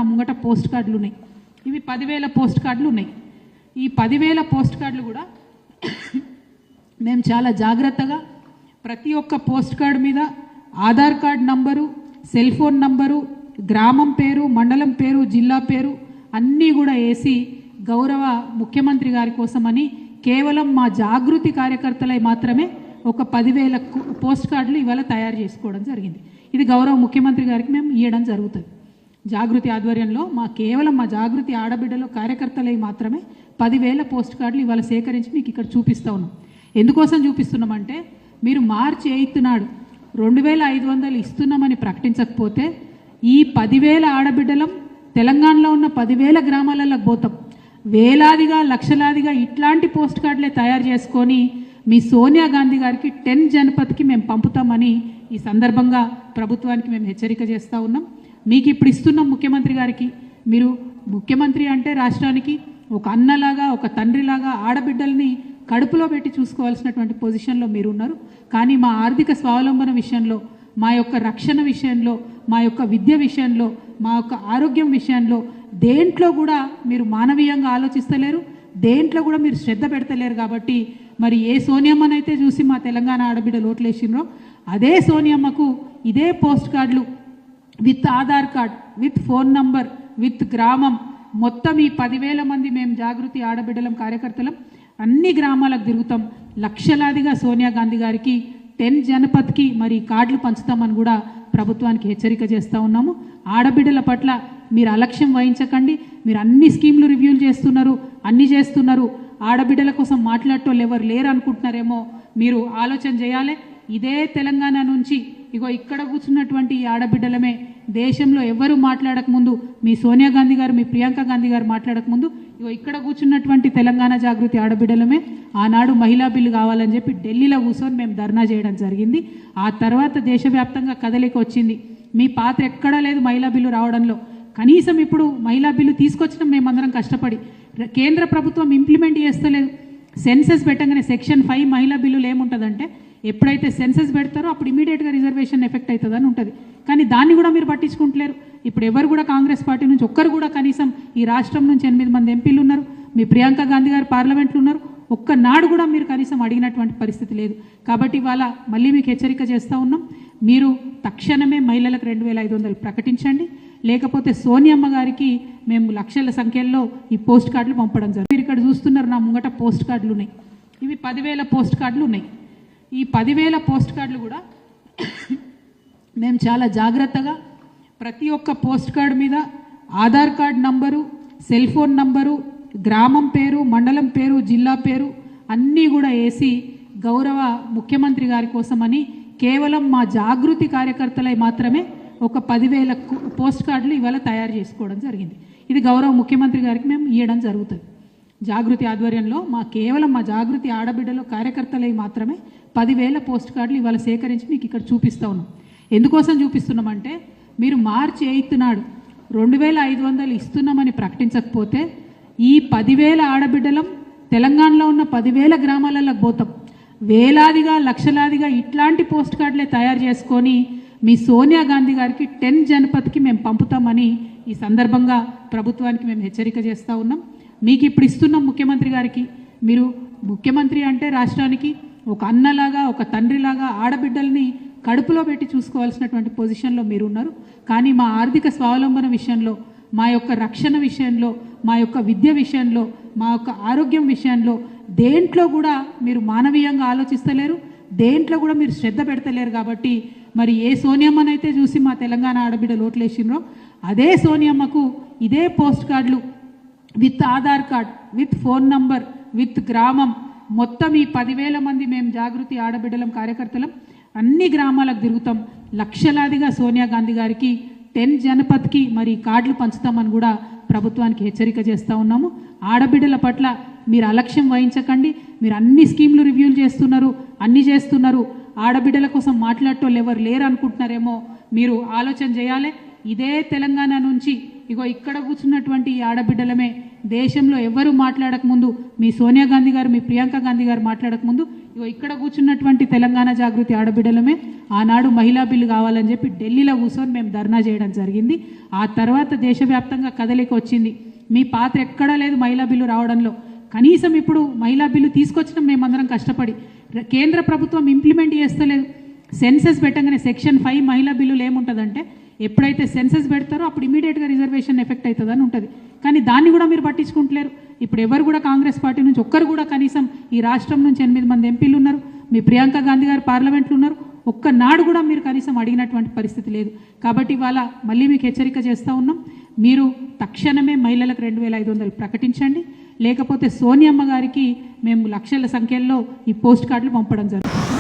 నా ముంగట పోస్ట్ కార్డులు ఉన్నాయి. ఇవి 10,000 పోస్ట్ కార్డులు ఉన్నాయి. ఈ 10,000 పోస్ట్ కార్డులు కూడా మేము చాలా జాగ్రత్తగా ప్రతి ఒక్క పోస్ట్ కార్డు మీద Aadhaar card number, cell phone number, గ్రామం పేరు, మండలం పేరు, జిల్లా పేరు అన్నీ కూడా వేసి గౌరవ ముఖ్యమంత్రి గారి కోసమని కేవలం మా జాగృతి కార్యకర్తలై మాత్రమే ఒక 10,000 పోస్ట్ కార్డులు ఇవాళ తయారు చేసుకోవడం జరిగింది. ఇది గౌరవ ముఖ్యమంత్రి గారికి మేము ఇవ్వడం జరుగుతుంది. జాగృతి ఆధ్వర్యంలో కేవలం మా జాగృతి ఆడబిడ్డలు కార్యకర్తలై మాత్రమే 10,000 పోస్ట్ కార్డులు ఇవాళ సేకరించి మీకు ఇక్కడ చూపిస్తూ ఉన్నాం. ఎందుకోసం చూపిస్తున్నామంటే మీరు మార్చి 8 నాడు 2,500 ఇస్తున్నామని ప్రకటించకపోతే ఈ 10,000 ఆడబిడ్డలం తెలంగాణలో ఉన్న 10,000 గ్రామాలలో పోతాం. వేలాదిగా లక్షలాదిగా ఇట్లాంటి పోస్ట్ కార్డులే తయారు చేసుకొని మీ సోనియా గాంధీ గారికి 10 జనపథ్కి మేము పంపుతామని ఈ సందర్భంగా ప్రభుత్వానికి మేము హెచ్చరిక చేస్తూ ఉన్నాం. మీకు ఇప్పుడు ఇస్తున్నాం ముఖ్యమంత్రి గారికి. మీరు ముఖ్యమంత్రి అంటే రాష్ట్రానికి ఒక అన్నలాగా, ఒక తండ్రిలాగా ఆడబిడ్డల్ని కడుపులో పెట్టి చూసుకోవాల్సినటువంటి పొజిషన్లో మీరు ఉన్నారు. కానీ మా ఆర్థిక స్వావలంబన విషయంలో, మా యొక్క రక్షణ విషయంలో, మా యొక్క విద్య విషయంలో, మా యొక్క ఆరోగ్యం విషయంలో దేంట్లో కూడా మీరు మానవీయంగా ఆలోచిస్తలేరు, దేంట్లో కూడా మీరు శ్రద్ధ పెడతలేరు. కాబట్టి మరి ఏ సోనియమ్మనైతే చూసి మా తెలంగాణ ఆడబిడ్డలు ఓట్లేసినరో అదే సోనియమ్మకు ఇదే పోస్ట్ కార్డులు with Aadhaar card, with phone number, with గ్రామం మొత్తం ఈ 10,000 మంది మేము జాగృతి ఆడబిడ్డలం కార్యకర్తలం అన్ని గ్రామాలకు తిరుగుతాం. లక్షలాదిగా సోనియా గాంధీ గారికి 10 జనపథ్కి మరి కార్డులు పంచుతామని కూడా ప్రభుత్వానికి హెచ్చరిక చేస్తూ ఉన్నాము. ఆడబిడ్డల పట్ల మీరు అలక్ష్యం వహించకండి. మీరు అన్ని స్కీమ్లు రివ్యూలు చేస్తున్నారు, అన్ని చేస్తున్నారు. ఆడబిడ్డల కోసం మాట్లాడటోళ్ళు ఎవరు లేరు అనుకుంటున్నారేమో, మీరు ఆలోచన చేయాలి. ఇదే తెలంగాణ నుంచి ఇగో ఇక్కడ కూర్చున్నటువంటి ఈ ఆడబిడ్డలమే దేశంలో ఎవరు మాట్లాడకముందు మీ సోనియా గాంధీ గారు, మీ ప్రియాంక గాంధీ గారు మాట్లాడకముందు ఇగో ఇక్కడ కూర్చున్నటువంటి తెలంగాణ జాగృతి ఆడబిడ్డలమే ఆనాడు మహిళా బిల్లు కావాలని చెప్పి ఢిల్లీలో కూర్చొని మేము ధర్నా చేయడం జరిగింది. ఆ తర్వాత దేశవ్యాప్తంగా కదలిక వచ్చింది. మీ పాత్ర ఎక్కడా లేదు మహిళా బిల్లు రావడంలో. కనీసం ఇప్పుడు మహిళా బిల్లు తీసుకొచ్చినాం మేమందరం కష్టపడి. కేంద్ర ప్రభుత్వం ఇంప్లిమెంట్ చేస్తలేదు. సెన్సెస్ పెట్టగానే సెక్షన్ 5 మహిళా బిల్లులు ఏముంటుందంటే ఎప్పుడైతే సెన్సెస్ పెడతారో అప్పుడు ఇమీడియట్గా రిజర్వేషన్ ఎఫెక్ట్ అవుతుందని ఉంటుంది. కానీ దాన్ని కూడా మీరు పట్టించుకుంటలేరు. ఇప్పుడు ఎవరు కూడా కాంగ్రెస్ పార్టీ నుంచి ఒక్కరు కూడా కనీసం ఈ రాష్ట్రం నుంచి 8 మంది ఎంపీలు ఉన్నారు, మీ ప్రియాంక గాంధీ గారు పార్లమెంట్లో ఉన్నారు, ఒక్కనాడు కూడా మీరు కనీసం అడిగినటువంటి పరిస్థితి లేదు. కాబట్టి ఇవాళ మళ్ళీ మీకు హెచ్చరిక చేస్తూ ఉన్నాం. మీరు తక్షణమే మహిళలకు 2,500 ప్రకటించండి, లేకపోతే సోనియమ్మ గారికి మేము లక్షల సంఖ్యలో ఈ పోస్ట్ కార్డులు పంపడం జరుగుతుంది. మీరు ఇక్కడ చూస్తున్నారు నా ముంగట పోస్ట్ కార్డులు ఉన్నాయి. ఇవి 10,000 పోస్ట్ కార్డులు ఉన్నాయి. ఈ 10,000 పోస్ట్ కార్డులు కూడా మేము చాలా జాగ్రత్తగా ప్రతి ఒక్క పోస్ట్ కార్డు మీద Aadhaar card number, cell phone number, గ్రామం పేరు, మండలం పేరు, జిల్లా పేరు అన్నీ కూడా వేసి గౌరవ ముఖ్యమంత్రి గారి కోసమని కేవలం మా జాగృతి కార్యకర్తలై మాత్రమే ఒక 10,000 పోస్ట్ కార్డులు ఇవాళ తయారు చేసుకోవడం జరిగింది. ఇది గౌరవ ముఖ్యమంత్రి గారికి మేము ఇవ్వడం జరుగుతుంది. జాగృతి ఆధ్వర్యంలో కేవలం మా జాగృతి ఆడబిడ్డలు కార్యకర్తలై మాత్రమే 10,000 పోస్ట్ కార్డులు ఇవాళ సేకరించి మీకు ఇక్కడ చూపిస్తూ ఉన్నాం. ఎందుకోసం చూపిస్తున్నామంటే మీరు మార్చి 8 నాడు 2,500 ఇస్తున్నామని ప్రకటించకపోతే ఈ 10,000 ఆడబిడ్డలం తెలంగాణలో ఉన్న 10,000 గ్రామాలలో పోతాం. వేలాదిగా లక్షలాదిగా ఇట్లాంటి పోస్ట్ కార్డులే తయారు చేసుకొని మీ సోనియా గాంధీ గారికి 10 జనపథ్కి మేము పంపుతామని ఈ సందర్భంగా ప్రభుత్వానికి మేము హెచ్చరిక చేస్తూ ఉన్నాం. మీకు ఇప్పుడు ఇస్తున్నాం ముఖ్యమంత్రి గారికి. మీరు ముఖ్యమంత్రి అంటే రాష్ట్రానికి ఒక అన్నలాగా, ఒక తండ్రిలాగా ఆడబిడ్డల్ని కడుపులో పెట్టి చూసుకోవాల్సినటువంటి పొజిషన్లో మీరు ఉన్నారు. కానీ మా ఆర్థిక స్వావలంబన విషయంలో, మా యొక్క రక్షణ విషయంలో, మా యొక్క విద్య విషయంలో, మా యొక్క ఆరోగ్యం విషయంలో దేంట్లో కూడా మీరు మానవీయంగా ఆలోచిస్తలేరు, దేంట్లో కూడా మీరు శ్రద్ధ పెడతలేరు. కాబట్టి మరి ఏ సోనియమ్మనైతే చూసి మా తెలంగాణ ఆడబిడ్డలు ఓట్లేసినరో అదే సోనియమ్మకు ఇదే పోస్ట్ కార్డులు with Aadhaar card, with phone number, with గ్రామం మొత్తం ఈ 10,000 మంది మేము జాగృతి ఆడబిడ్డలం కార్యకర్తలం అన్ని గ్రామాలకు తిరుగుతాం. లక్షలాదిగా సోనియా గాంధీ గారికి 10 జనపథ్కి మరి కార్డులు పంచుతామని కూడా ప్రభుత్వానికి హెచ్చరిక చేస్తూ ఉన్నాము. ఆడబిడ్డల పట్ల మీరు అలక్ష్యం వహించకండి. మీరు అన్ని స్కీమ్లు రివ్యూలు చేస్తున్నారు, అన్ని చేస్తున్నారు. ఆడబిడ్డల కోసం మాట్లాడటోళ్ళు ఎవరు లేరు అనుకుంటున్నారేమో, మీరు ఆలోచన చేయాలి. ఇదే తెలంగాణ నుంచి ఇగో ఇక్కడ కూర్చున్నటువంటి ఈ ఆడబిడ్డలమే దేశంలో ఎవరు మాట్లాడకముందు మీ సోనియా గాంధీ గారు, మీ ప్రియాంక గాంధీ గారు మాట్లాడకముందు ఇగో ఇక్కడ కూర్చున్నటువంటి తెలంగాణ జాగృతి ఆడబిడ్డలమే ఆనాడు మహిళా బిల్లు కావాలని చెప్పి ఢిల్లీలో కూర్చొని మేము ధర్నా చేయడం జరిగింది. ఆ తర్వాత దేశవ్యాప్తంగా కదలిక వచ్చింది. మీ పాత్ర ఎక్కడా లేదు మహిళా బిల్లు రావడంలో. కనీసం ఇప్పుడు మహిళా బిల్లు తీసుకొచ్చినాం మేమందరం కష్టపడి. కేంద్ర ప్రభుత్వం ఇంప్లిమెంట్ చేస్తలేదు. సెన్సెస్ పెట్టగానే సెక్షన్ 5 మహిళా బిల్లులు ఏముంటుందంటే ఎప్పుడైతే సెన్సెస్ పెడతారో అప్పుడు ఇమీడియట్గా రిజర్వేషన్ ఎఫెక్ట్ అవుతుందని ఉంటుంది. కానీ దాన్ని కూడా మీరు పట్టించుకుంటలేరు. ఇప్పుడు ఎవరు కూడా కాంగ్రెస్ పార్టీ నుంచి ఒక్కరు కూడా కనీసం ఈ రాష్ట్రం నుంచి 8 మంది ఎంపీలు ఉన్నారు, మీ ప్రియాంక గాంధీ గారు పార్లమెంట్లో ఉన్నారు, ఒక్కనాడు కూడా మీరు కనీసం అడిగినటువంటి పరిస్థితి లేదు. కాబట్టి ఇవాళ మళ్ళీ మీకు హెచ్చరిక చేస్తూ ఉన్నాం, మీరు తక్షణమే మహిళలకు 2500 ప్రకటించండి, లేకపోతే సోనియమ్మ గారికి మేము లక్షల సంఖ్యలో ఈ పోస్ట్ కార్డులు పంపడం జరుగుతుంది.